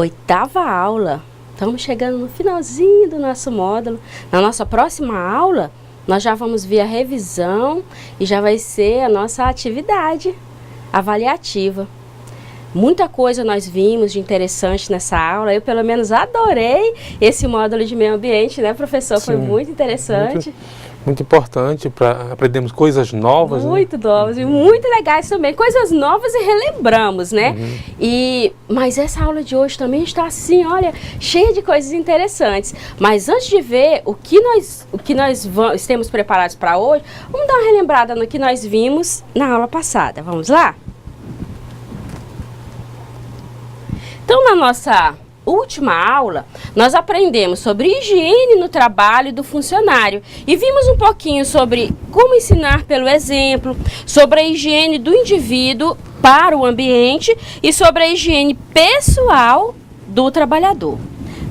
8ª aula. Estamos chegando no finalzinho do nosso módulo. Na nossa próxima aula, nós já vamos ver a revisão e já vai ser a nossa atividade avaliativa. Muita coisa nós vimos de interessante nessa aula. Eu, pelo menos, adorei esse módulo de meio ambiente, né, professor? Sim, foi muito interessante. Muito importante para aprendermos coisas novas. Muito novas e muito legais também. Coisas novas e relembramos, né? Mas essa aula de hoje também está assim, olha, cheia de coisas interessantes. Mas antes de ver o que nós temos preparados para hoje, vamos dar uma relembrada no que nós vimos na aula passada. Vamos lá? Então, na nossa última aula, nós aprendemos sobre higiene no trabalho do funcionário e vimos um pouquinho sobre como ensinar pelo exemplo, sobre a higiene do indivíduo para o ambiente e sobre a higiene pessoal do trabalhador.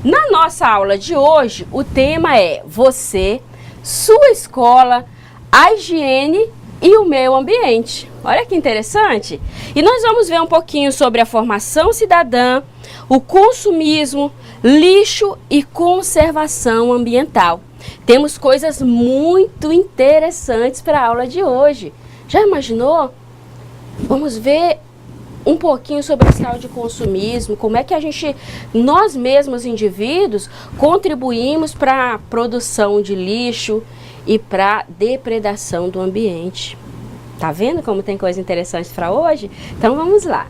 Na nossa aula de hoje, o tema é você, sua escola, a higiene e o meio ambiente. Olha que interessante! E nós vamos ver um pouquinho sobre a formação cidadã, o consumismo, lixo e conservação ambiental. Temos coisas muito interessantes para a aula de hoje. Já imaginou? Vamos ver um pouquinho sobre esse tal de consumismo, como é que nós mesmos indivíduos, contribuímos para a produção de lixo e para a depredação do ambiente. Tá vendo como tem coisa interessante para hoje? Então vamos lá.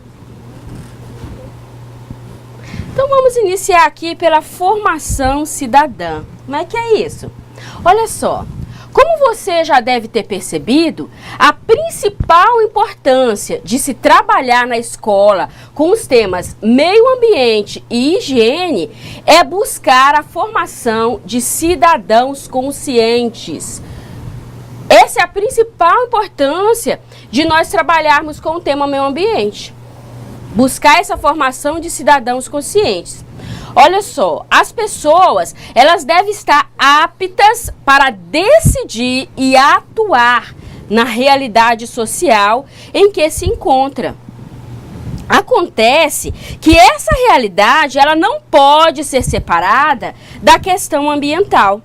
Então vamos iniciar aqui pela formação cidadã. Como é que é isso? Olha só, como você já deve ter percebido, a principal importância de se trabalhar na escola com os temas meio ambiente e higiene é buscar a formação de cidadãos conscientes. Essa é a principal importância de nós trabalharmos com o tema meio ambiente. Buscar essa formação de cidadãos conscientes. Olha só, as pessoas, elas devem estar aptas para decidir e atuar na realidade social em que se encontra. Acontece que essa realidade, ela não pode ser separada da questão ambiental.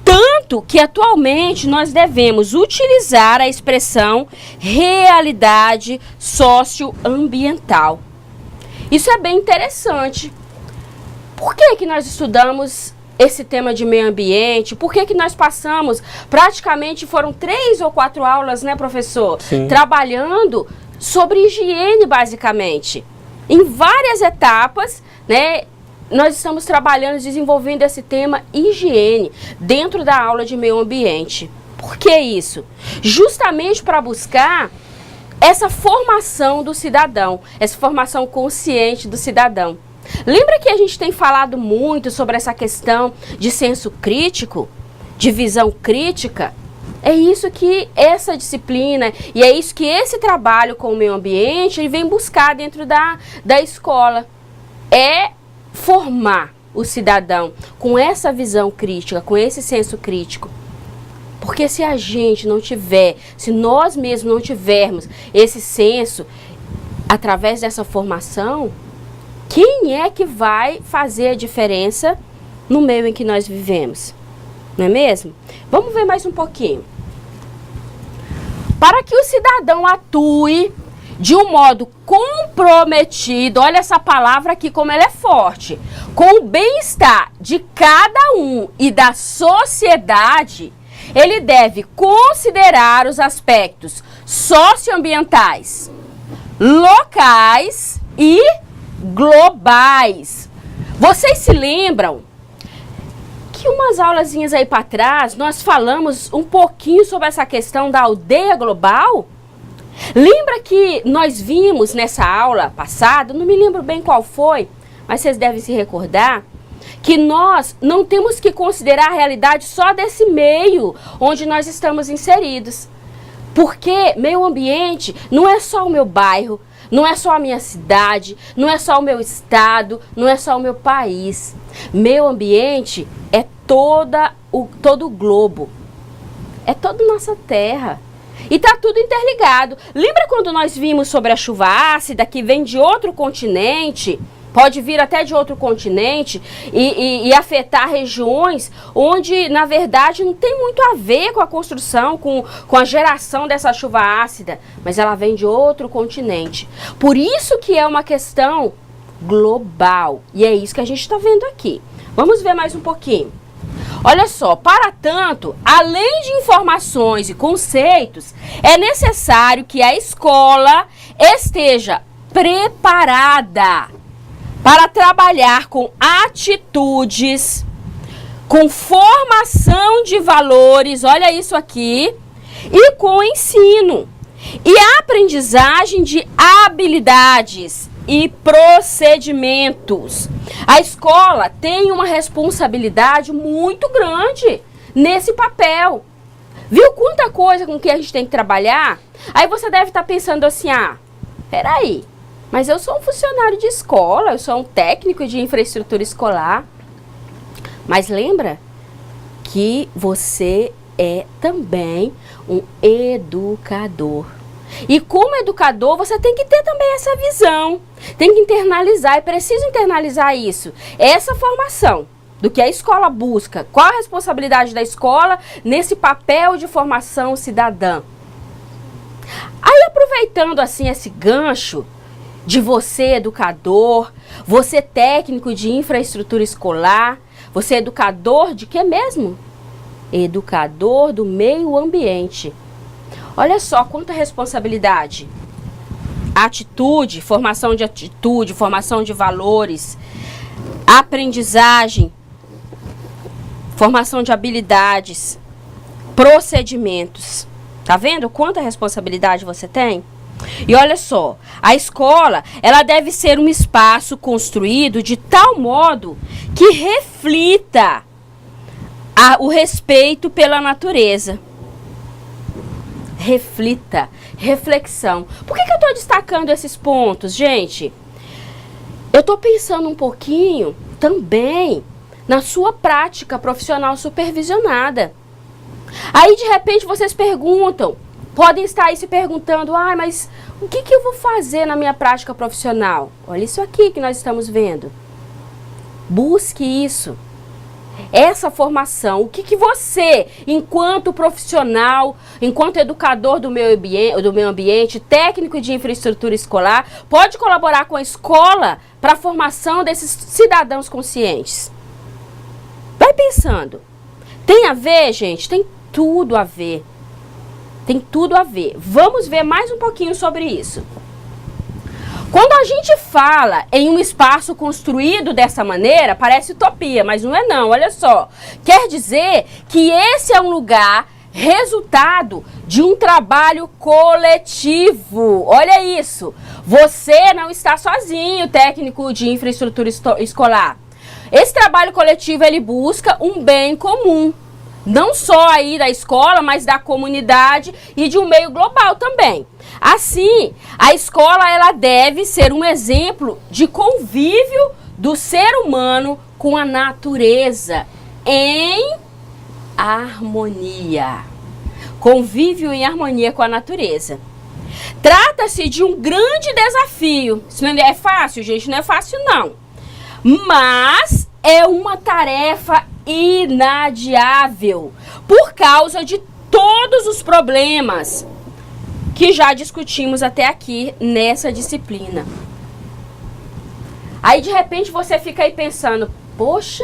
Tanto que atualmente nós devemos utilizar a expressão realidade socioambiental. Isso é bem interessante. Por que nós estudamos esse tema de meio ambiente? Por que nós passamos, praticamente foram 3 ou 4 aulas, né, professor? Sim. Trabalhando sobre higiene, basicamente. Em várias etapas, né? Nós estamos trabalhando, desenvolvendo esse tema higiene dentro da aula de meio ambiente. Por que isso? Justamente para buscar essa formação do cidadão, essa formação consciente do cidadão. Lembra que a gente tem falado muito sobre essa questão de senso crítico, de visão crítica? É isso que essa disciplina e é isso que esse trabalho com o meio ambiente ele vem buscar dentro da escola. É formar o cidadão com essa visão crítica, com esse senso crítico. Porque se a gente não tiver, se nós mesmos não tivermos esse senso, através dessa formação, quem é que vai fazer a diferença no meio em que nós vivemos? Não é mesmo? Vamos ver mais um pouquinho. Para que o cidadão atue de um modo comprometido, olha essa palavra aqui como ela é forte, com o bem-estar de cada um e da sociedade, ele deve considerar os aspectos socioambientais, locais e globais. Vocês se lembram que umas aulazinhas aí para trás nós falamos um pouquinho sobre essa questão da aldeia global? Lembra que nós vimos nessa aula passada, não me lembro bem qual foi, mas vocês devem se recordar, que nós não temos que considerar a realidade só desse meio onde nós estamos inseridos. Porque meio ambiente não é só o meu bairro, não é só a minha cidade, não é só o meu estado, não é só o meu país. Meio ambiente é todo o globo, é toda a nossa terra. E está tudo interligado. Lembra quando nós vimos sobre a chuva ácida que vem de outro continente, Pode vir até de outro continente e afetar regiões onde, na verdade, não tem muito a ver com a construção, com a geração dessa chuva ácida, mas ela vem de outro continente. Por isso que é uma questão global. E é isso que a gente está vendo aqui. Vamos ver mais um pouquinho. Olha só, para tanto, além de informações e conceitos, é necessário que a escola esteja preparada para trabalhar com atitudes, com formação de valores, olha isso aqui, e com ensino e aprendizagem de habilidades e procedimentos. A escola tem uma responsabilidade muito grande nesse papel. Viu quanta coisa com que a gente tem que trabalhar? Aí você deve estar pensando assim, peraí, mas eu sou um funcionário de escola, eu sou um técnico de infraestrutura escolar. Mas lembra que você é também um educador. E como educador, você tem que ter também essa visão. Tem que internalizar, e preciso internalizar isso. Essa formação do que a escola busca. Qual a responsabilidade da escola nesse papel de formação cidadã? Aí, aproveitando assim esse gancho de você educador, você técnico de infraestrutura escolar, você educador de quê mesmo? Educador do meio ambiente. Olha só quanta responsabilidade. Atitude, formação de valores, aprendizagem, formação de habilidades, procedimentos. Tá vendo quanta responsabilidade você tem? E olha só, a escola, ela deve ser um espaço construído de tal modo que reflita o respeito pela natureza. Reflita, reflexão. Por que eu estou destacando esses pontos, gente? Eu estou pensando um pouquinho também na sua prática profissional supervisionada. Aí, de repente, vocês perguntam, podem estar aí se perguntando, mas o que eu vou fazer na minha prática profissional? Olha isso aqui que nós estamos vendo. Busque isso. Essa formação, o que você, enquanto profissional, enquanto educador do meio ambiente, técnico de infraestrutura escolar, pode colaborar com a escola para a formação desses cidadãos conscientes? Vai pensando. Tem a ver, gente? Tem tudo a ver. Tem tudo a ver. Vamos ver mais um pouquinho sobre isso. Quando a gente fala em um espaço construído dessa maneira, parece utopia, mas não é não, olha só. Quer dizer que esse é um lugar resultado de um trabalho coletivo. Olha isso. Você não está sozinho, técnico de infraestrutura escolar. Esse trabalho coletivo, ele busca um bem comum. Não só aí da escola, mas da comunidade e de um meio global também. Assim, a escola, ela deve ser um exemplo de convívio do ser humano com a natureza em harmonia. Convívio em harmonia com a natureza. Trata-se de um grande desafio. Isso não é fácil, gente, não é fácil não. Mas é uma tarefa inadiável por causa de todos os problemas que já discutimos até aqui nessa disciplina. Aí de repente você fica aí pensando, poxa,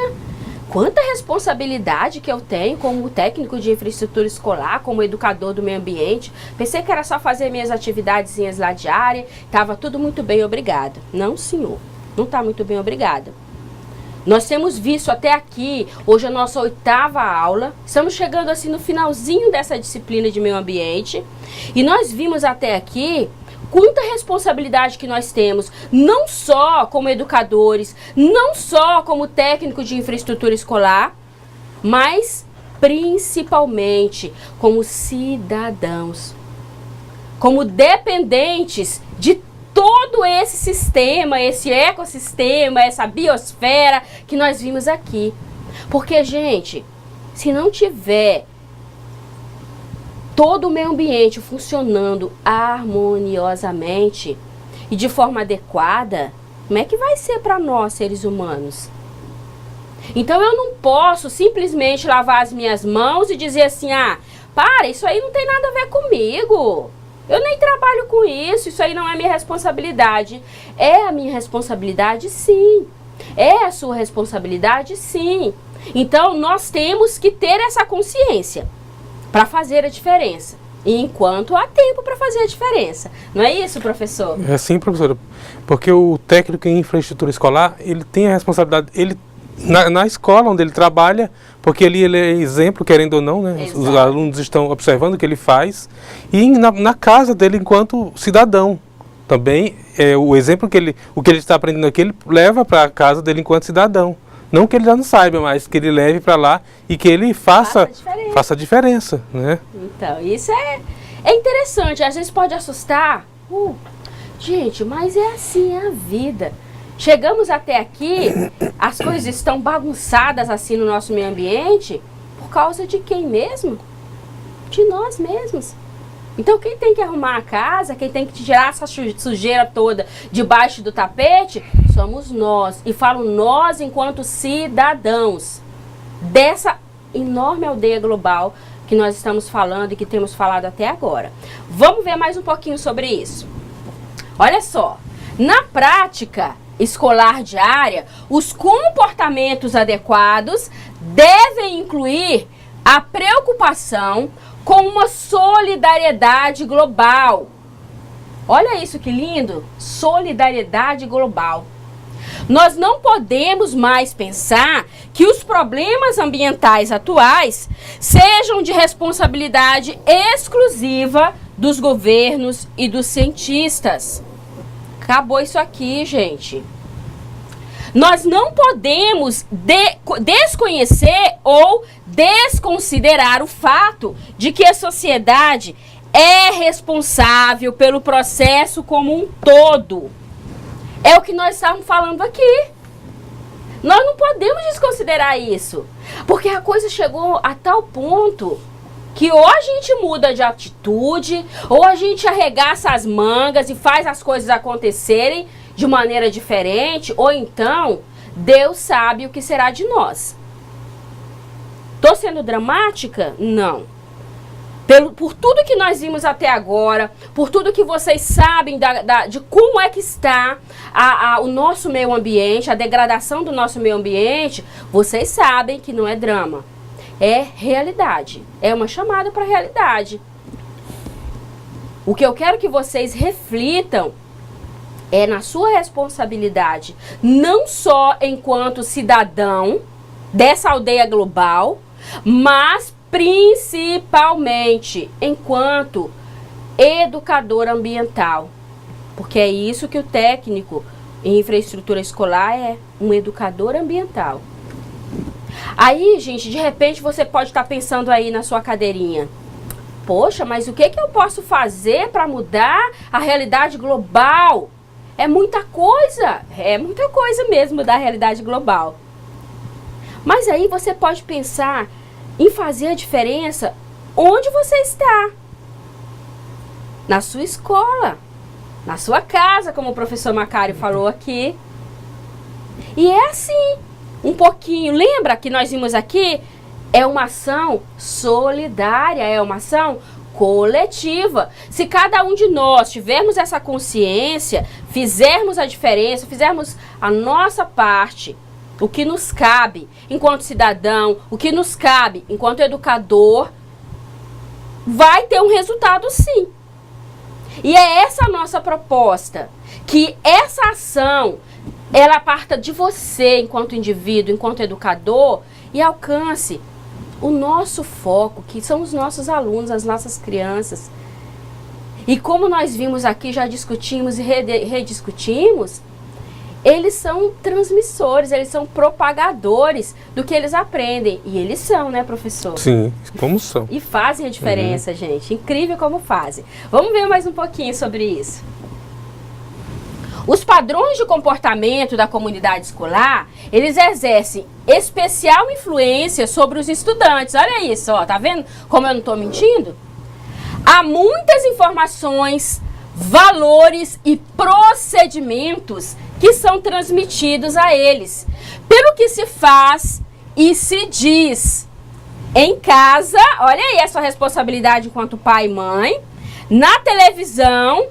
quanta responsabilidade que eu tenho como técnico de infraestrutura escolar, como educador do meio ambiente. Pensei que era só fazer minhas atividadezinhas lá diárias, estava tudo muito bem, obrigada. Não, senhor, não está muito bem, obrigada. Nós temos visto até aqui, hoje é a nossa 8ª aula, estamos chegando assim no finalzinho dessa disciplina de meio ambiente, e nós vimos até aqui quanta responsabilidade que nós temos, não só como educadores, não só como técnico de infraestrutura escolar, mas principalmente como cidadãos, como dependentes de todo esse sistema, esse ecossistema, essa biosfera que nós vimos aqui. Porque, gente, se não tiver todo o meio ambiente funcionando harmoniosamente e de forma adequada, como é que vai ser para nós, seres humanos? Então eu não posso simplesmente lavar as minhas mãos e dizer assim, para, isso aí não tem nada a ver comigo. Eu nem trabalho com isso aí não é minha responsabilidade. É a minha responsabilidade, sim. É a sua responsabilidade, sim. Então nós temos que ter essa consciência para fazer a diferença. Enquanto há tempo para fazer a diferença. Não é isso, professor? É sim, professora. Porque o técnico em infraestrutura escolar, ele tem a responsabilidade, na escola onde ele trabalha, porque ele é exemplo, querendo ou não, né? Exato. Os alunos estão observando o que ele faz. E na casa dele enquanto cidadão. Também é o exemplo o que ele está aprendendo aqui, ele leva para a casa dele enquanto cidadão. Não que ele já não saiba, mas que ele leve para lá e que ele faça a diferença, né? Então, isso é interessante. Às vezes pode assustar. Gente, mas é assim, é a vida. Chegamos até aqui, as coisas estão bagunçadas assim no nosso meio ambiente, por causa de quem mesmo? De nós mesmos. Então quem tem que arrumar a casa, quem tem que tirar essa sujeira toda debaixo do tapete, somos nós. E falo nós enquanto cidadãos dessa enorme aldeia global que nós estamos falando e que temos falado até agora. Vamos ver mais um pouquinho sobre isso. Olha só, na prática escolar diária, os comportamentos adequados devem incluir a preocupação com uma solidariedade global. Olha isso que lindo! Solidariedade global. Nós não podemos mais pensar que os problemas ambientais atuais sejam de responsabilidade exclusiva dos governos e dos cientistas. Acabou isso aqui, gente. Nós não podemos desconhecer ou desconsiderar o fato de que a sociedade é responsável pelo processo como um todo. É o que nós estamos falando aqui. Nós não podemos desconsiderar isso, porque a coisa chegou a tal ponto que ou a gente muda de atitude, ou a gente arregaça as mangas e faz as coisas acontecerem de maneira diferente, ou então Deus sabe o que será de nós. Tô sendo dramática? Não. Por tudo que nós vimos até agora, por tudo que vocês sabem de como é que está o nosso meio ambiente, a degradação do nosso meio ambiente, vocês sabem que não é drama. É realidade. É uma chamada para a realidade. O que eu quero que vocês reflitam é na sua responsabilidade, não só enquanto cidadão dessa aldeia global, mas principalmente enquanto educador ambiental. Porque é isso que o técnico em infraestrutura escolar é, um educador ambiental. Aí, gente, de repente você pode estar pensando aí na sua cadeirinha: poxa, mas o que eu posso fazer para mudar a realidade global? É muita coisa mesmo da realidade global. Mas aí você pode pensar em fazer a diferença onde você está. Na sua escola, na sua casa, como o professor Macário falou aqui. E é assim, um pouquinho. Lembra que nós vimos aqui? É uma ação solidária, é uma ação coletiva. Se cada um de nós tivermos essa consciência, fizermos a diferença, fizermos a nossa parte, o que nos cabe enquanto cidadão, o que nos cabe enquanto educador, vai ter um resultado sim. E é essa a nossa proposta, que essa ação, ela parta de você enquanto indivíduo, enquanto educador, e alcance o nosso foco, que são os nossos alunos, as nossas crianças. E como nós vimos aqui, já discutimos e rediscutimos, eles são transmissores, eles são propagadores do que eles aprendem. E eles são, né, professor? Sim, como são. E fazem a diferença, gente. Incrível como fazem. Vamos ver mais um pouquinho sobre isso. Os padrões de comportamento da comunidade escolar, eles exercem especial influência sobre os estudantes. Olha isso, ó, tá vendo como eu não estou mentindo? Há muitas informações, valores e procedimentos que são transmitidos a eles, pelo que se faz e se diz em casa, olha aí a sua responsabilidade enquanto pai e mãe, na televisão,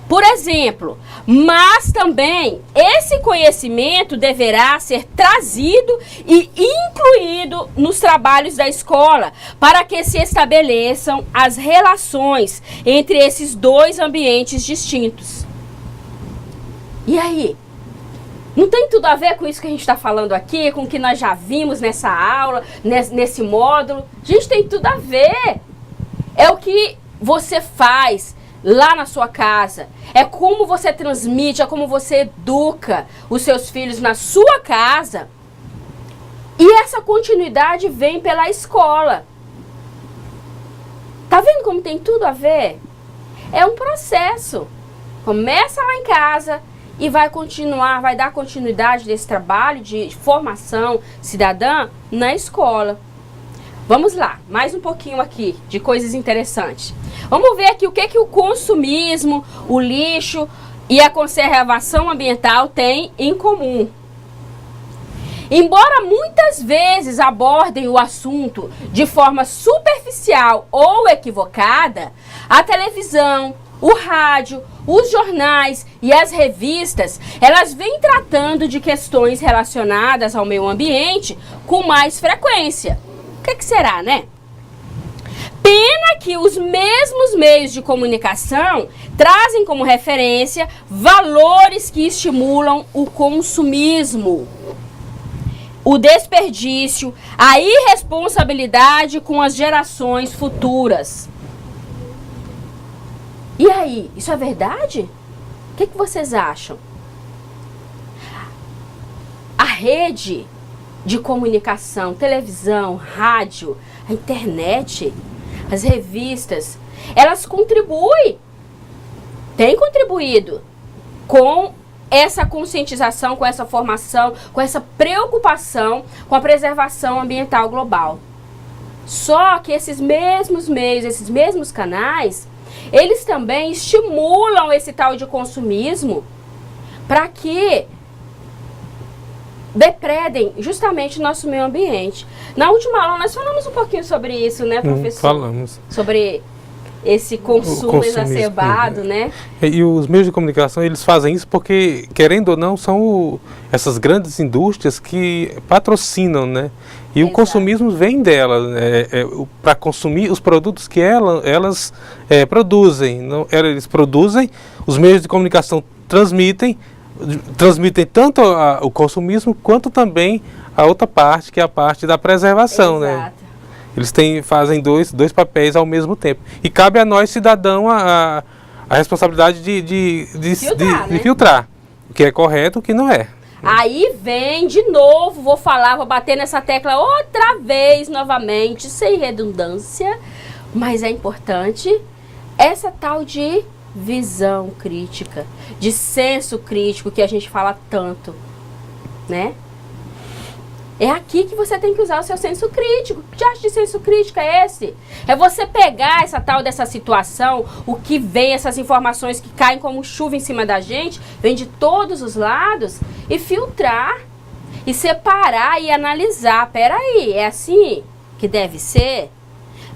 por exemplo, mas também esse conhecimento deverá ser trazido e incluído nos trabalhos da escola, para que se estabeleçam as relações entre esses dois ambientes distintos. E aí? Não tem tudo a ver com isso que a gente está falando aqui, com o que nós já vimos nessa aula, nesse módulo? Gente, tem tudo a ver. É o que você faz lá na sua casa. É como você transmite, é como você educa os seus filhos na sua casa. E essa continuidade vem pela escola. Tá vendo como tem tudo a ver? É um processo. Começa lá em casa e vai continuar, vai dar continuidade desse trabalho de formação cidadã na escola. Vamos lá, mais um pouquinho aqui de coisas interessantes. Vamos ver aqui o que o consumismo, o lixo e a conservação ambiental têm em comum. Embora muitas vezes abordem o assunto de forma superficial ou equivocada, a televisão, o rádio, os jornais e as revistas, elas vêm tratando de questões relacionadas ao meio ambiente com mais frequência. O que será, né? Pena que os mesmos meios de comunicação trazem como referência valores que estimulam o consumismo, o desperdício, a irresponsabilidade com as gerações futuras. E aí, isso é verdade? O que vocês acham? A rede de comunicação, televisão, rádio, a internet, as revistas, elas contribuem, têm contribuído com essa conscientização, com essa formação, com essa preocupação com a preservação ambiental global. Só que esses mesmos meios, esses mesmos canais, eles também estimulam esse tal de consumismo para que depredem justamente o nosso meio ambiente. Na última aula nós falamos um pouquinho sobre isso, né, professor? Falamos. Sobre esse consumo exacerbado, né? E os meios de comunicação, eles fazem isso porque, querendo ou não, são essas grandes indústrias que patrocinam, né? E o consumismo vem delas, para consumir os produtos que elas produzem. Não, eles produzem, os meios de comunicação transmitem tanto o consumismo quanto também a outra parte, que é a parte da preservação, né? Eles fazem dois papéis ao mesmo tempo. E cabe a nós, cidadão, a responsabilidade de filtrar o que é correto e o que não é. Aí vem de novo, vou bater nessa tecla outra vez, novamente, sem redundância, mas é importante essa tal de visão crítica, de senso crítico que a gente fala tanto, né? É aqui que você tem que usar o seu senso crítico. Que tipo de senso crítico é esse? É você pegar essa tal dessa situação, o que vem, essas informações que caem como chuva em cima da gente, vem de todos os lados, e filtrar, e separar e analisar. Peraí, é assim que deve ser?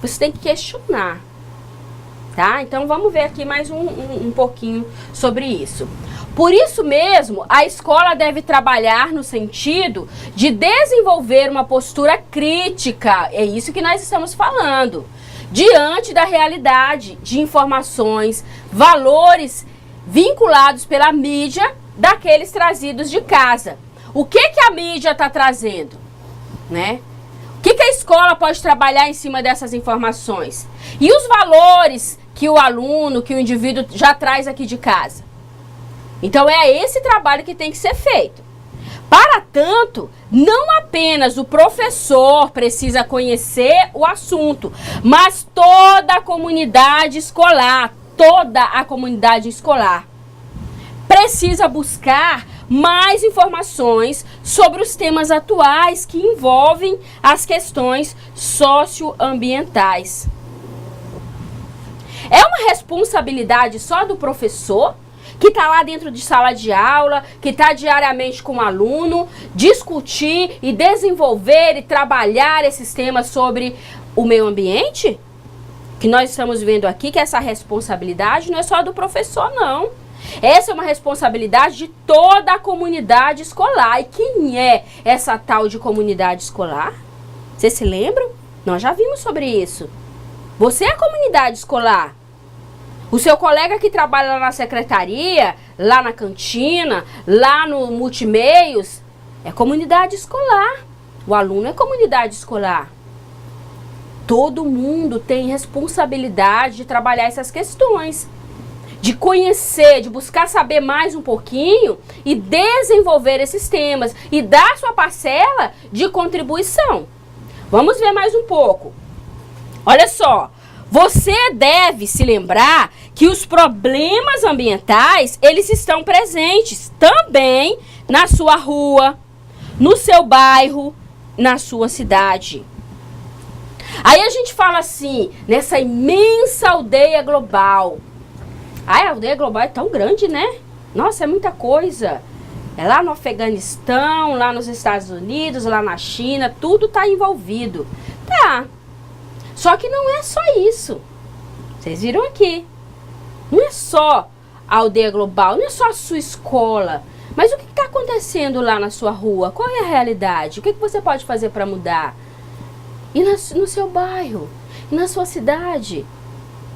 Você tem que questionar. Tá? Então vamos ver aqui mais um pouquinho sobre isso. Por isso mesmo, a escola deve trabalhar no sentido de desenvolver uma postura crítica, é isso que nós estamos falando, diante da realidade de informações, valores vinculados pela mídia daqueles trazidos de casa. O que a mídia está trazendo, né? O que a escola pode trabalhar em cima dessas informações? E os valores que o aluno, que o indivíduo já traz aqui de casa? Então é esse trabalho que tem que ser feito. Para tanto, não apenas o professor precisa conhecer o assunto, mas toda a comunidade escolar, precisa buscar mais informações sobre os temas atuais que envolvem as questões socioambientais. É uma responsabilidade só do professor que está lá dentro de sala de aula, que está diariamente com o aluno, discutir e desenvolver e trabalhar esses temas sobre o meio ambiente? Que nós estamos vendo aqui que essa responsabilidade não é só do professor, não. Essa é uma responsabilidade de toda a comunidade escolar. E quem é essa tal de comunidade escolar? Vocês se lembram? Nós já vimos sobre isso. Você é a comunidade escolar. O seu colega que trabalha lá na secretaria, lá na cantina, lá no multimeios, é comunidade escolar. O aluno é comunidade escolar. Todo mundo tem responsabilidade de trabalhar essas questões, de conhecer, de buscar saber mais um pouquinho e desenvolver esses temas e dar sua parcela de contribuição. Vamos ver mais um pouco. Olha só, você deve se lembrar que os problemas ambientais, eles estão presentes também na sua rua, no seu bairro, na sua cidade. Aí a gente fala assim, nessa imensa aldeia global. A aldeia global é tão grande, né? Nossa, é muita coisa. É lá no Afeganistão, lá nos Estados Unidos, lá na China, tudo está envolvido. Tá. Só que não é só isso. Vocês viram aqui. Não é só a aldeia global, não é só a sua escola. Mas o que está acontecendo lá na sua rua? Qual é a realidade? O que você pode fazer para mudar? E no seu bairro, e na sua cidade.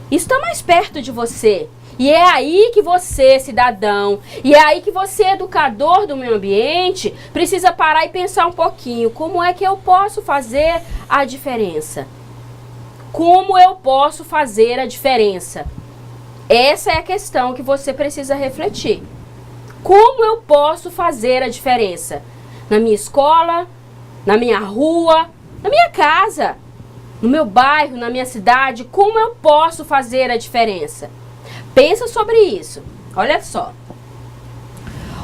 Isso está mais perto de você. E é aí que você, cidadão, e é aí que você, educador do meio ambiente, precisa parar e pensar um pouquinho. Como é que eu posso fazer a diferença? Como eu posso fazer a diferença? Essa é a questão que você precisa refletir. Como eu posso fazer a diferença? Na minha escola, na minha rua, na minha casa, no meu bairro, na minha cidade, como eu posso fazer a diferença? Pensa sobre isso. Olha só.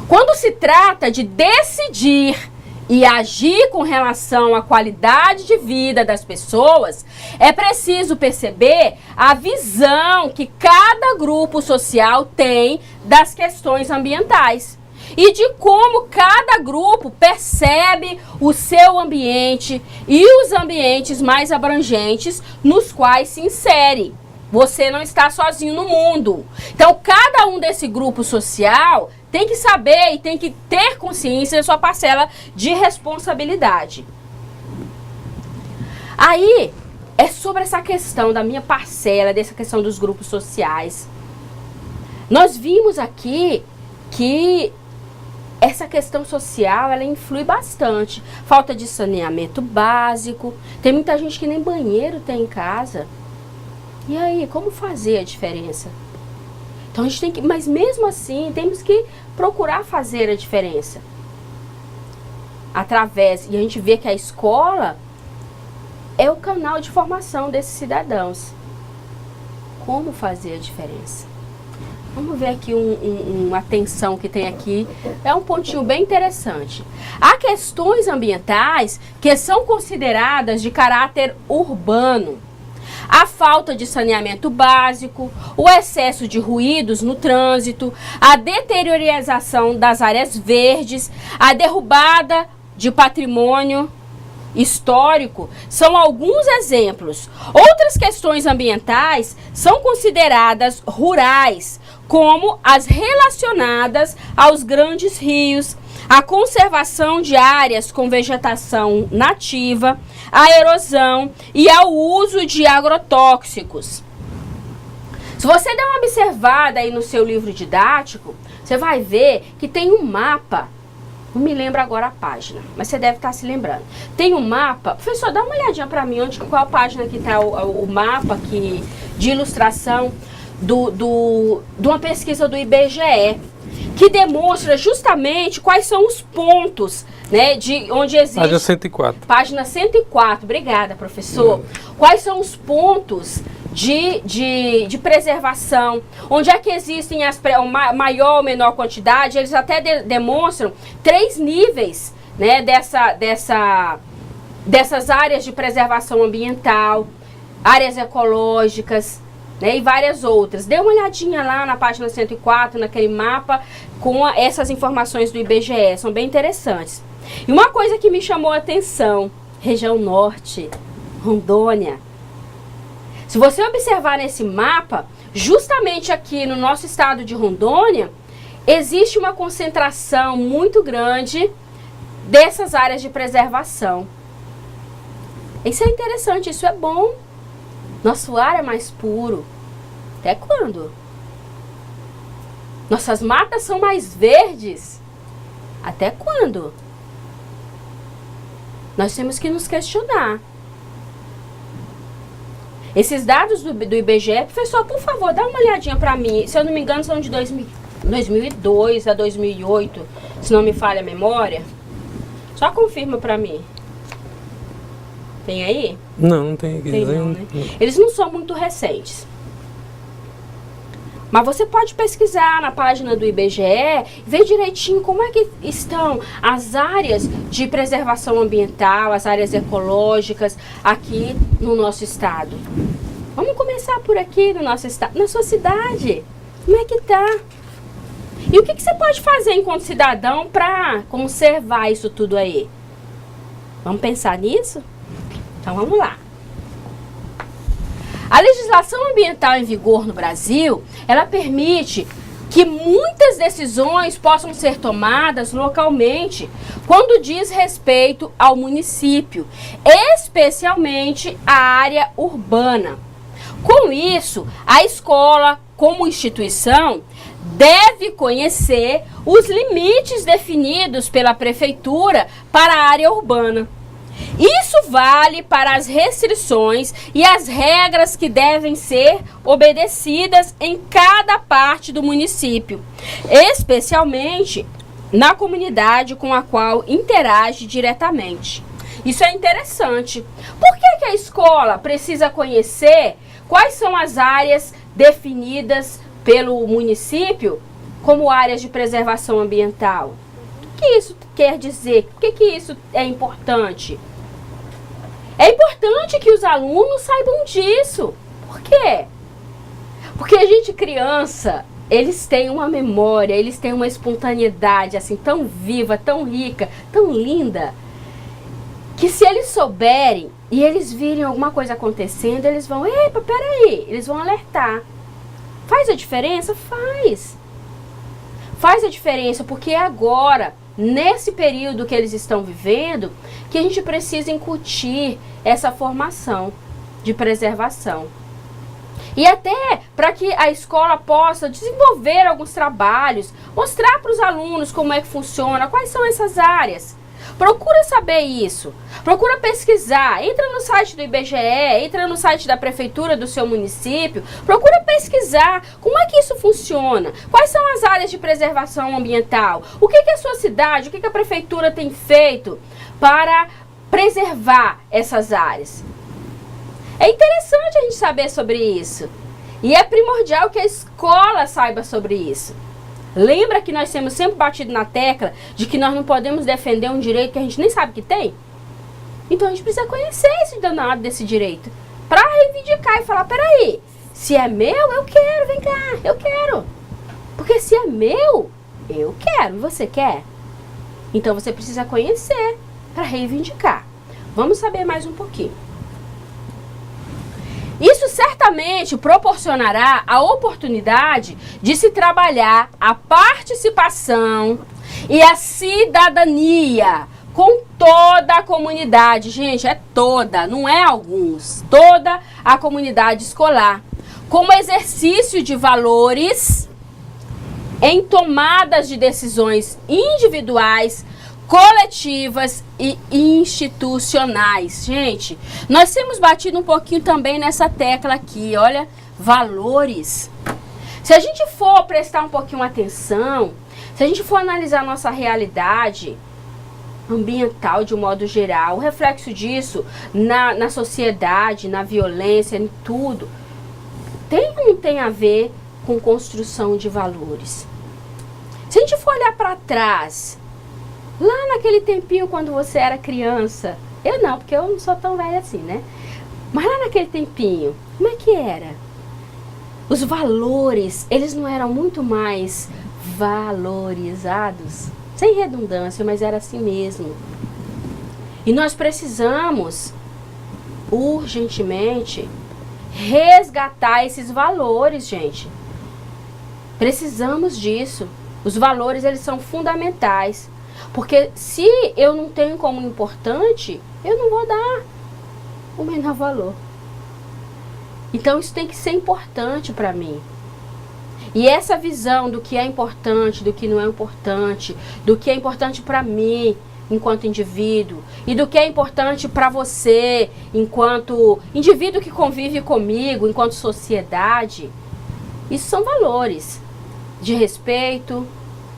Quando se trata de decidir e agir com relação à qualidade de vida das pessoas, é preciso perceber a visão que cada grupo social tem das questões ambientais e de como cada grupo percebe o seu ambiente e os ambientes mais abrangentes nos quais se insere. Você não está sozinho no mundo. Então, cada um desse grupo social tem que saber e tem que ter consciência da sua parcela de responsabilidade. Aí, é sobre essa questão da minha parcela, dessa questão dos grupos sociais. Nós vimos aqui que essa questão social, ela influi bastante. Falta de saneamento básico. Tem muita gente que nem banheiro tem em casa. E aí, como fazer a diferença? Então a gente tem que, mas mesmo assim, temos que procurar fazer a diferença. Através, e a gente vê que a escola é o canal de formação desses cidadãos. Como fazer a diferença? Vamos ver aqui uma atenção que tem aqui. É um pontinho bem interessante. Há questões ambientais que são consideradas de caráter urbano. A falta de saneamento básico, o excesso de ruídos no trânsito, a deteriorização das áreas verdes, a derrubada de patrimônio histórico são alguns exemplos. Outras questões ambientais são consideradas rurais, como as relacionadas aos grandes rios, a conservação de áreas com vegetação nativa, a erosão e ao uso de agrotóxicos. Se você der uma observada aí no seu livro didático, você vai ver que tem um mapa. Não me lembro agora a página, mas você deve estar se lembrando. Tem um mapa. Professor, dá uma olhadinha para mim, qual página que está o mapa aqui, de ilustração de uma pesquisa do IBGE, que demonstra justamente quais são os pontos, né, de onde existe... Página 104. Página 104, obrigada, professor. Quais são os pontos de preservação, onde é que existem maior ou menor quantidade. Eles até demonstram 3 níveis, né, dessas áreas de preservação ambiental, áreas ecológicas, né, e várias outras. Dê uma olhadinha lá na página 104, naquele mapa, com essas informações do IBGE, são bem interessantes. E uma coisa que me chamou a atenção, região norte, Rondônia. Se você observar nesse mapa, justamente aqui no nosso estado de Rondônia, existe uma concentração muito grande dessas áreas de preservação. Isso é interessante, isso é bom. Nosso ar é mais puro. Até quando? Nossas matas são mais verdes. Até quando? Nós temos que nos questionar. Esses dados do IBGE, professor, por favor, dá uma olhadinha para mim. Se eu não me engano, são de 2002 a 2008, se não me falha a memória. Só confirma para mim. Tem aí? Não, não tem aqui. Tem não, né? Eles não são muito recentes. Mas você pode pesquisar na página do IBGE e ver direitinho como é que estão as áreas de preservação ambiental, as áreas ecológicas aqui no nosso estado. Vamos começar por aqui no nosso estado, na sua cidade. Como é que tá? E o que você pode fazer enquanto cidadão para conservar isso tudo aí? Vamos pensar nisso? Então vamos lá. A legislação ambiental em vigor no Brasil, ela permite que muitas decisões possam ser tomadas localmente quando diz respeito ao município, especialmente a área urbana. Com isso, a escola, como instituição, deve conhecer os limites definidos pela prefeitura para a área urbana. Isso vale para as restrições e as regras que devem ser obedecidas em cada parte do município, especialmente na comunidade com a qual interage diretamente. Isso é interessante. Por que a escola precisa conhecer quais são as áreas definidas pelo município como áreas de preservação ambiental? O que isso quer dizer? Por que isso é importante? É importante que os alunos saibam disso. Por quê? Porque a gente criança, eles têm uma memória, eles têm uma espontaneidade assim tão viva, tão rica, tão linda, que se eles souberem e eles virem alguma coisa acontecendo, eles vão, epa, peraí, eles vão alertar. Faz a diferença? Faz. Faz a diferença, porque é agora, nesse período que eles estão vivendo, que a gente precisa incutir essa formação de preservação. E até para que a escola possa desenvolver alguns trabalhos, mostrar para os alunos como é que funciona, quais são essas áreas. Procura saber isso, procura pesquisar, entra no site do IBGE, entra no site da prefeitura do seu município, procura pesquisar como é que isso funciona, quais são as áreas de preservação ambiental, o que a sua cidade, o que a prefeitura tem feito para preservar essas áreas. É interessante a gente saber sobre isso e é primordial que a escola saiba sobre isso. Lembra que nós temos sempre batido na tecla de que nós não podemos defender um direito que a gente nem sabe que tem? Então a gente precisa conhecer esse danado desse direito para reivindicar e falar, peraí, se é meu, eu quero, vem cá, eu quero. Porque se é meu, eu quero, e você quer? Então você precisa conhecer para reivindicar. Vamos saber mais um pouquinho. Isso certamente proporcionará a oportunidade de se trabalhar a participação e a cidadania com toda a comunidade. Gente, é toda, não é alguns. Toda a comunidade escolar. Como exercício de valores em tomadas de decisões individuais, coletivas e institucionais. Gente, nós temos batido um pouquinho também nessa tecla aqui, olha, valores. Se a gente for prestar um pouquinho atenção, se a gente for analisar a nossa realidade ambiental de um modo geral, o reflexo disso na sociedade, na violência, em tudo, tem ou não tem a ver com construção de valores? Se a gente for olhar para trás, lá naquele tempinho quando você era criança, eu não, porque eu não sou tão velha assim, né? Mas lá naquele tempinho, como é que era? os valores, eles não eram muito mais valorizados? Sem redundância, mas era assim mesmo. E nós precisamos, urgentemente, resgatar esses valores, gente. Precisamos disso. Os valores, eles são fundamentais. Porque se eu não tenho como importante, eu não vou dar o menor valor. Então isso tem que ser importante para mim. E essa visão do que é importante, do que não é importante, do que é importante para mim enquanto indivíduo e do que é importante para você enquanto indivíduo que convive comigo, enquanto sociedade, isso são valores de respeito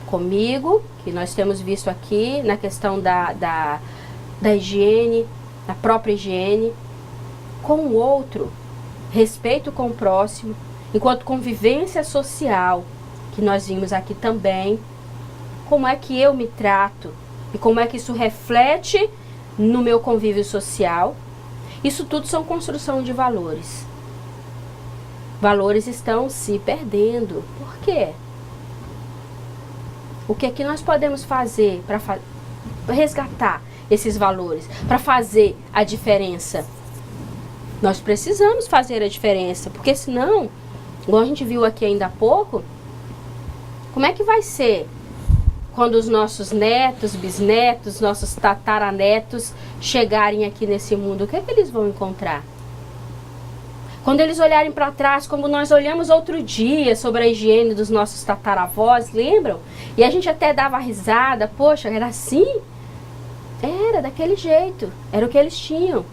comigo, que nós temos visto aqui na questão da higiene, da própria higiene, com o outro, respeito com o próximo, enquanto convivência social, que nós vimos aqui também, como é que eu me trato e como é que isso reflete no meu convívio social. Isso tudo são construção de valores. Valores estão se perdendo. Por quê? O que é que nós podemos fazer para resgatar esses valores, para fazer a diferença? Nós precisamos fazer a diferença, porque senão, igual a gente viu aqui ainda há pouco, como é que vai ser quando os nossos netos, bisnetos, nossos tataranetos chegarem aqui nesse mundo? O que é que eles vão encontrar? Quando eles olharem para trás, como nós olhamos outro dia sobre a higiene dos nossos tataravós, lembram? E a gente até dava risada, poxa, era assim? Era daquele jeito, era o que eles tinham.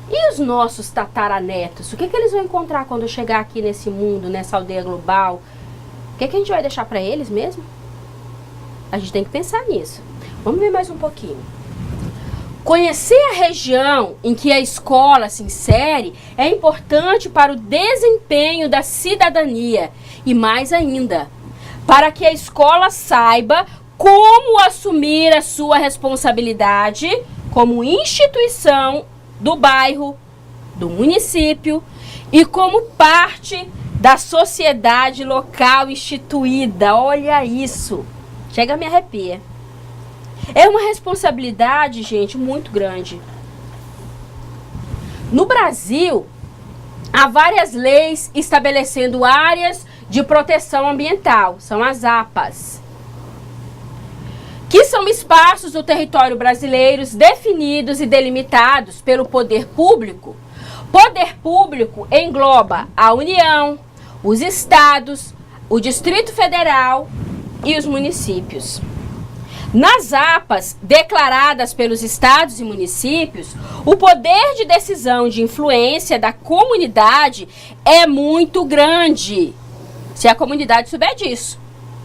E os nossos tataranetos, o que eles vão encontrar quando chegar aqui nesse mundo, nessa aldeia global? O que a gente vai deixar para eles mesmo? A gente tem que pensar nisso. Vamos ver mais um pouquinho. Conhecer a região em que a escola se insere é importante para o desempenho da cidadania e, mais ainda, para que a escola saiba como assumir a sua responsabilidade como instituição do bairro, do município e como parte da sociedade local instituída. Olha isso, chega a me arrepiar. É uma responsabilidade, gente, muito grande. No Brasil, há várias leis estabelecendo áreas de proteção ambiental, são as APAs, que são espaços do território brasileiro definidos e delimitados pelo poder público. Poder público engloba a União, os estados, o Distrito Federal e os municípios. Nas APAs declaradas pelos estados e municípios, o poder de decisão de influência da comunidade é muito grande. Se a comunidade souber disso.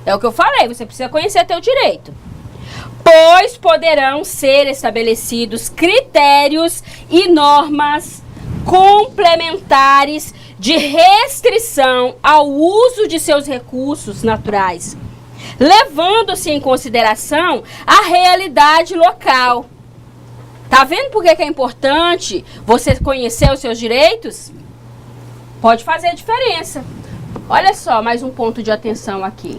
É o que eu falei, você precisa conhecer teu direito. Pois poderão ser estabelecidos critérios e normas complementares de restrição ao uso de seus recursos naturais, levando-se em consideração a realidade local. Tá vendo por que é importante você conhecer os seus direitos? Pode fazer diferença. Olha só, mais um ponto de atenção aqui.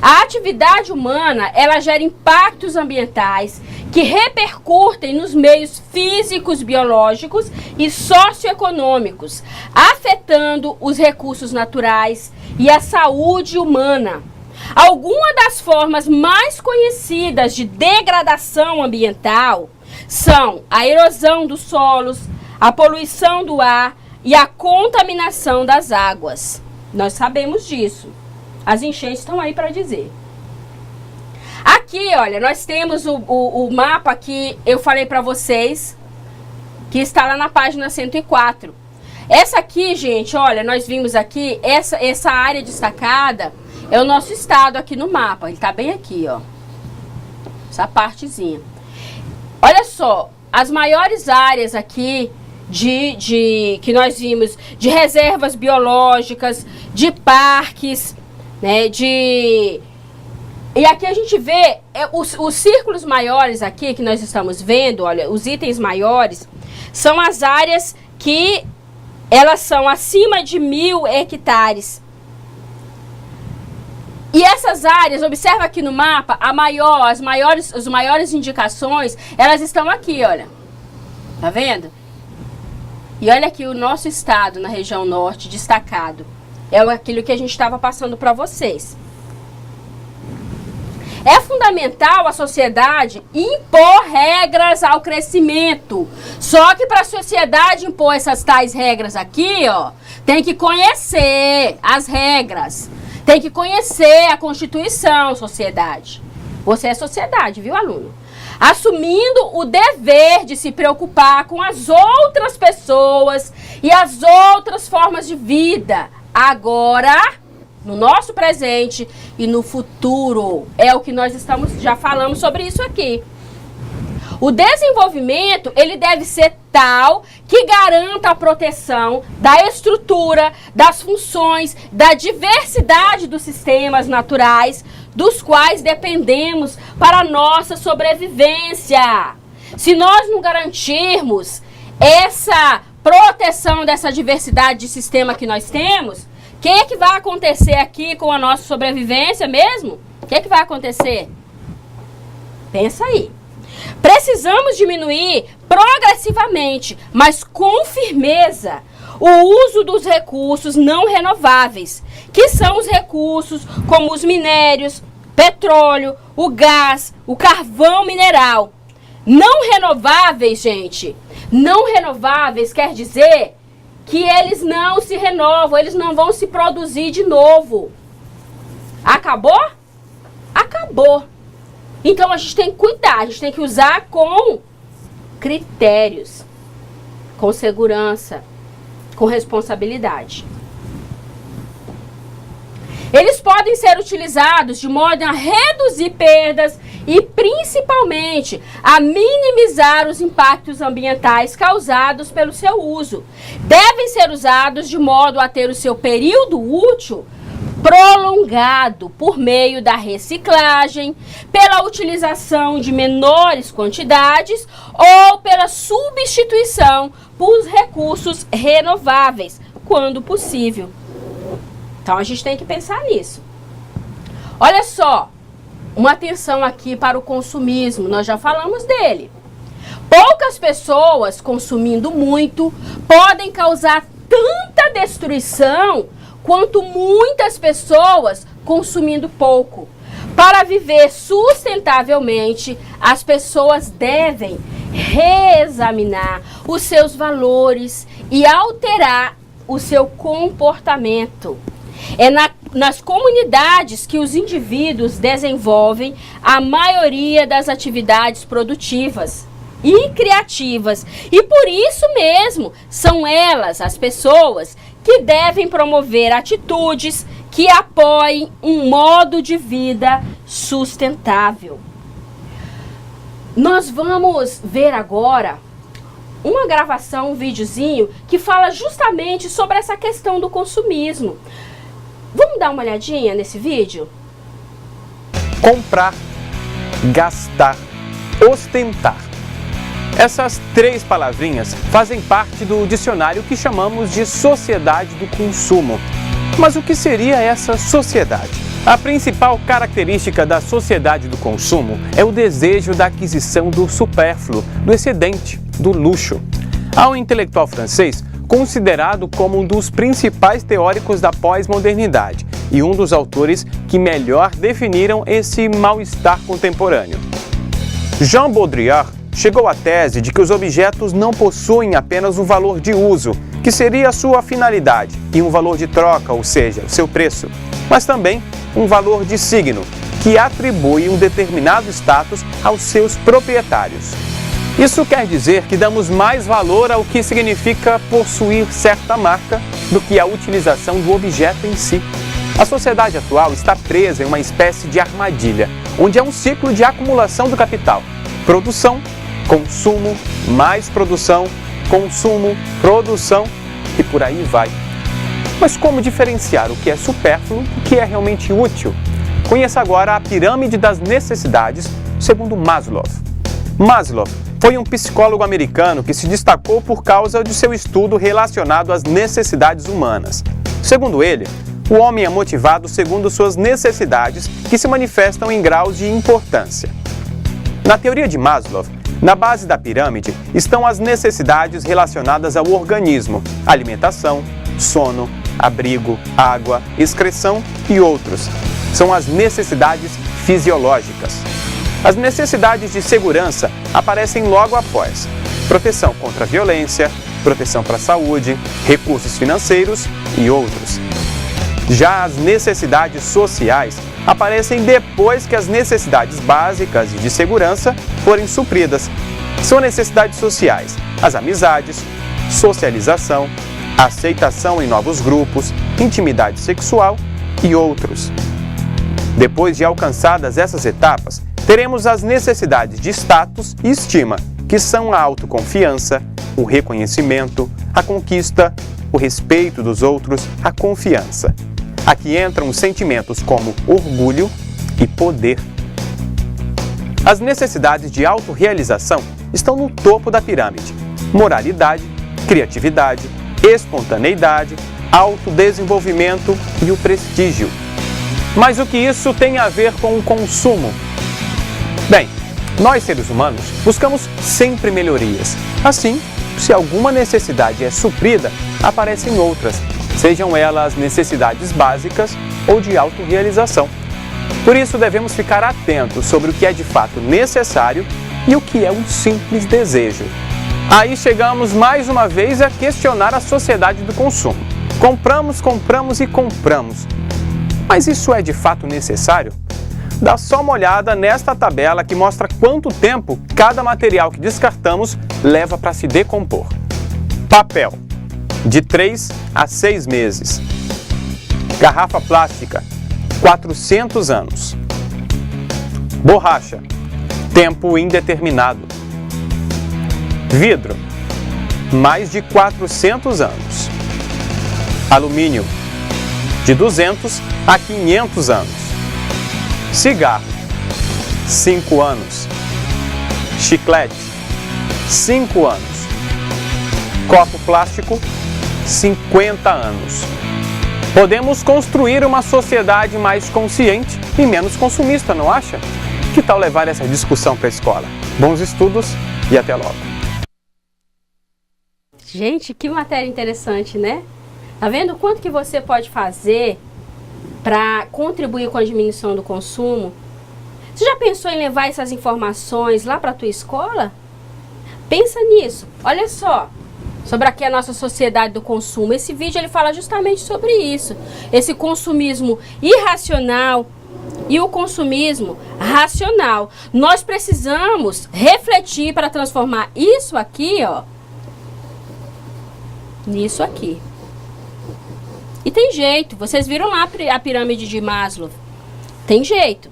A atividade humana, ela gera impactos ambientais que repercutem nos meios físicos, biológicos e socioeconômicos, afetando os recursos naturais e a saúde humana. Algumas das formas mais conhecidas de degradação ambiental são a erosão dos solos, a poluição do ar e a contaminação das águas. Nós sabemos disso. As enchentes estão aí para dizer. Aqui, olha, nós temos o mapa que eu falei para vocês, que está lá na página 104. Essa aqui, gente, olha, nós vimos aqui, essa área destacada é o nosso estado aqui no mapa. Ele está bem aqui, ó. Essa partezinha. Olha só, as maiores áreas aqui que nós vimos, de reservas biológicas, de parques, né, e aqui a gente vê os círculos maiores aqui que nós estamos vendo, olha, os itens maiores são as áreas que elas são acima de 1.000 hectares. E essas áreas, observa aqui no mapa, as maiores indicações, elas estão aqui, olha. Tá vendo? E olha aqui o nosso estado na região norte, destacado. É aquilo que a gente estava passando para vocês. É fundamental a sociedade impor regras ao crescimento. Só que para a sociedade impor essas tais regras aqui, ó, tem que conhecer as regras. Tem que conhecer a Constituição, sociedade. Você é sociedade, viu, aluno? Assumindo o dever de se preocupar com as outras pessoas e as outras formas de vida. Agora, no nosso presente e no futuro. É o que nós já falamos sobre isso aqui. O desenvolvimento, ele deve ser tal que garanta a proteção da estrutura, das funções, da diversidade dos sistemas naturais, dos quais dependemos para a nossa sobrevivência. Se nós não garantirmos essa proteção dessa diversidade de sistema que nós temos, o que vai acontecer aqui com a nossa sobrevivência mesmo? O que vai acontecer? Pensa aí. Precisamos diminuir progressivamente, mas com firmeza, o uso dos recursos não renováveis, que são os recursos como os minérios, petróleo, o gás, o carvão mineral. Não renováveis, gente, não renováveis quer dizer que eles não se renovam, eles não vão se produzir de novo. Acabou? Acabou. Então a gente tem que cuidar, a gente tem que usar com critérios, com segurança, com responsabilidade. Eles podem ser utilizados de modo a reduzir perdas e principalmente a minimizar os impactos ambientais causados pelo seu uso. Devem ser usados de modo a ter o seu período útil prolongado por meio da reciclagem, pela utilização de menores quantidades ou pela substituição por recursos renováveis, quando possível. Então a gente tem que pensar nisso. Olha só, uma atenção aqui para o consumismo, nós já falamos dele. Poucas pessoas consumindo muito podem causar tanta destruição quanto muitas pessoas consumindo pouco. Para viver sustentavelmente, as pessoas devem reexaminar os seus valores e alterar o seu comportamento. É nas comunidades que os indivíduos desenvolvem a maioria das atividades produtivas e criativas. E por isso mesmo, são elas, as pessoas, que devem promover atitudes que apoiem um modo de vida sustentável. Nós vamos ver agora uma gravação, um videozinho, que fala justamente sobre essa questão do consumismo. Vamos dar uma olhadinha nesse vídeo? Comprar, gastar, ostentar. Essas três palavrinhas fazem parte do dicionário que chamamos de sociedade do consumo. Mas o que seria essa sociedade? A principal característica da sociedade do consumo é o desejo da aquisição do supérfluo, do excedente, do luxo. Há um intelectual francês considerado como um dos principais teóricos da pós-modernidade e um dos autores que melhor definiram esse mal-estar contemporâneo. Jean Baudrillard chegou à tese de que os objetos não possuem apenas um valor de uso, que seria a sua finalidade, e um valor de troca, ou seja, o seu preço, mas também um valor de signo, que atribui um determinado status aos seus proprietários. Isso quer dizer que damos mais valor ao que significa possuir certa marca do que a utilização do objeto em si. A sociedade atual está presa em uma espécie de armadilha, onde é um ciclo de acumulação do capital. Produção, consumo, mais produção, consumo, produção e por aí vai. Mas como diferenciar o que é supérfluo do que é realmente útil? Conheça agora a pirâmide das necessidades segundo Maslow. Maslow foi um psicólogo americano que se destacou por causa de seu estudo relacionado às necessidades humanas. Segundo ele, o homem é motivado segundo suas necessidades, que se manifestam em graus de importância. Na teoria de Maslow, na base da pirâmide estão as necessidades relacionadas ao organismo: alimentação, sono, abrigo, água, excreção e outros. São as necessidades fisiológicas. As necessidades de segurança aparecem logo após: proteção contra a violência, proteção para a saúde, recursos financeiros e outros. Já as necessidades sociais aparecem depois que as necessidades básicas e de segurança forem supridas. São necessidades sociais: as amizades, socialização, aceitação em novos grupos, intimidade sexual e outros. Depois de alcançadas essas etapas, teremos as necessidades de status e estima, que são a autoconfiança, o reconhecimento, a conquista, o respeito dos outros, a confiança. Aqui entram os sentimentos como orgulho e poder. As necessidades de autorrealização estão no topo da pirâmide: moralidade, criatividade, espontaneidade, autodesenvolvimento e o prestígio. Mas o que isso tem a ver com o consumo? Bem, nós seres humanos buscamos sempre melhorias. Assim, se alguma necessidade é suprida, aparecem outras, sejam elas necessidades básicas ou de autorrealização. Por isso, devemos ficar atentos sobre o que é de fato necessário e o que é um simples desejo. Aí chegamos mais uma vez a questionar a sociedade do consumo. Compramos, compramos e compramos. Mas isso é de fato necessário? Dá só uma olhada nesta tabela que mostra quanto tempo cada material que descartamos leva para se decompor. Papel, de 3 a 6 meses. Garrafa plástica, 400 anos. Borracha, tempo indeterminado. Vidro, mais de 400 anos. Alumínio, de 200 a 500 anos. Cigarro, 5 anos. Chiclete, 5 anos. Copo plástico, 50 anos. Podemos construir uma sociedade mais consciente e menos consumista, não acha? Que tal levar essa discussão para a escola? Bons estudos e até logo. Gente, que matéria interessante, né? Tá vendo o quanto que você pode fazer para contribuir com a diminuição do consumo? Você já pensou em levar essas informações lá para a tua escola? Pensa nisso. Olha só, sobre aqui a nossa sociedade do consumo. Esse vídeo ele fala justamente sobre isso. Esse consumismo irracional e o consumismo racional. Nós precisamos refletir para transformar isso aqui, ó, nisso aqui. E tem jeito. Vocês viram lá a pirâmide de Maslow? Tem jeito.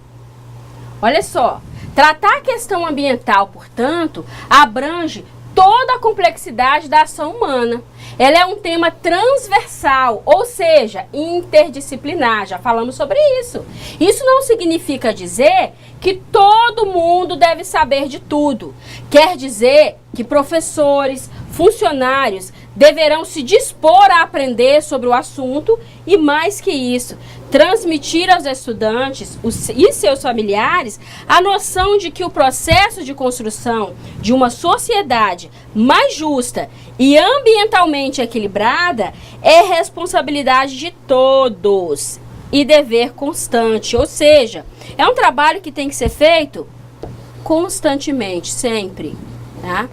Olha só. Tratar a questão ambiental, portanto, abrange toda a complexidade da ação humana. Ela é um tema transversal, ou seja, interdisciplinar. Já falamos sobre isso. Isso não significa dizer que todo mundo deve saber de tudo. Quer dizer que professores, funcionários deverão se dispor a aprender sobre o assunto e, mais que isso, transmitir aos estudantes e seus familiares a noção de que o processo de construção de uma sociedade mais justa e ambientalmente equilibrada é responsabilidade de todos e dever constante, ou seja, é um trabalho que tem que ser feito constantemente, sempre, tá?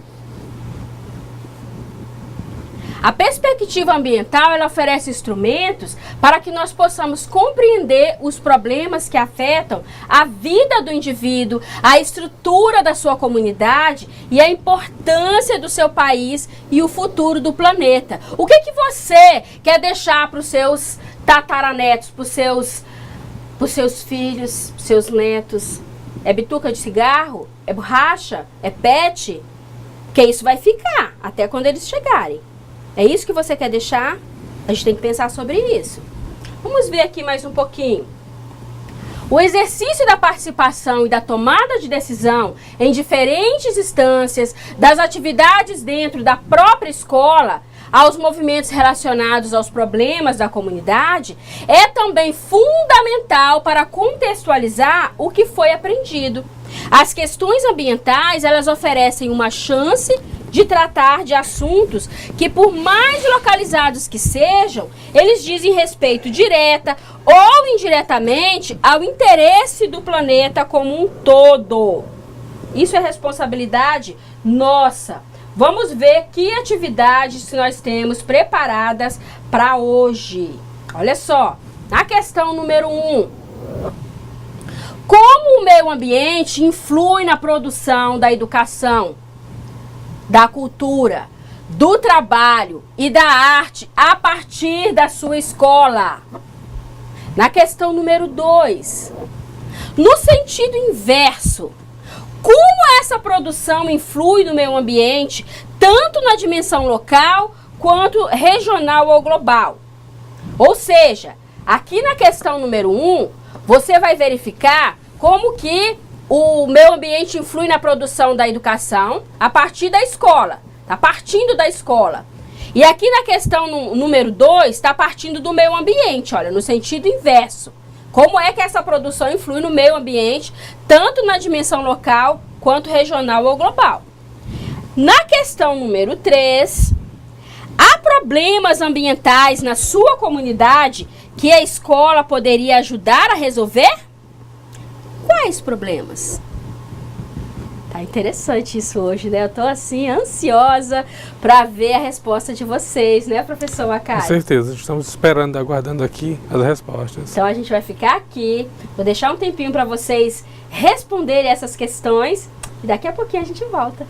A perspectiva ambiental, ela oferece instrumentos para que nós possamos compreender os problemas que afetam a vida do indivíduo, a estrutura da sua comunidade e a importância do seu país e o futuro do planeta. O que você quer deixar para os seus tataranetos, para os seus filhos, seus netos? É bituca de cigarro? É borracha? É pet? Porque isso vai ficar até quando eles chegarem. É isso que você quer deixar? A gente tem que pensar sobre isso. Vamos ver aqui mais um pouquinho. O exercício da participação e da tomada de decisão em diferentes instâncias, das atividades dentro da própria escola, aos movimentos relacionados aos problemas da comunidade, é também fundamental para contextualizar o que foi aprendido. As questões ambientais, elas oferecem uma chance de tratar de assuntos que, por mais localizados que sejam, eles dizem respeito direta ou indiretamente ao interesse do planeta como um todo. Isso é responsabilidade nossa. Vamos ver que atividades nós temos preparadas para hoje. Olha só, a questão número 1. Como o meio ambiente influi na produção da educação, da cultura, do trabalho e da arte a partir da sua escola? Na questão número 2. No sentido inverso, como essa produção influi no meio ambiente, tanto na dimensão local quanto regional ou global? Ou seja, aqui na questão número 1, você vai verificar como que o meio ambiente influi na produção da educação a partir da escola, está partindo da escola. E aqui na questão número 2, está partindo do meio ambiente, olha, no sentido inverso. Como é que essa produção influi no meio ambiente, tanto na dimensão local, quanto regional ou global? Na questão número 3, há problemas ambientais na sua comunidade que a escola poderia ajudar a resolver? Quais problemas? Tá interessante isso hoje, né? Eu tô assim, ansiosa para ver a resposta de vocês, né, professor Macari? Com certeza, estamos esperando, aguardando aqui as respostas. Então a gente vai ficar aqui, vou deixar um tempinho para vocês responderem essas questões e daqui a pouquinho a gente volta.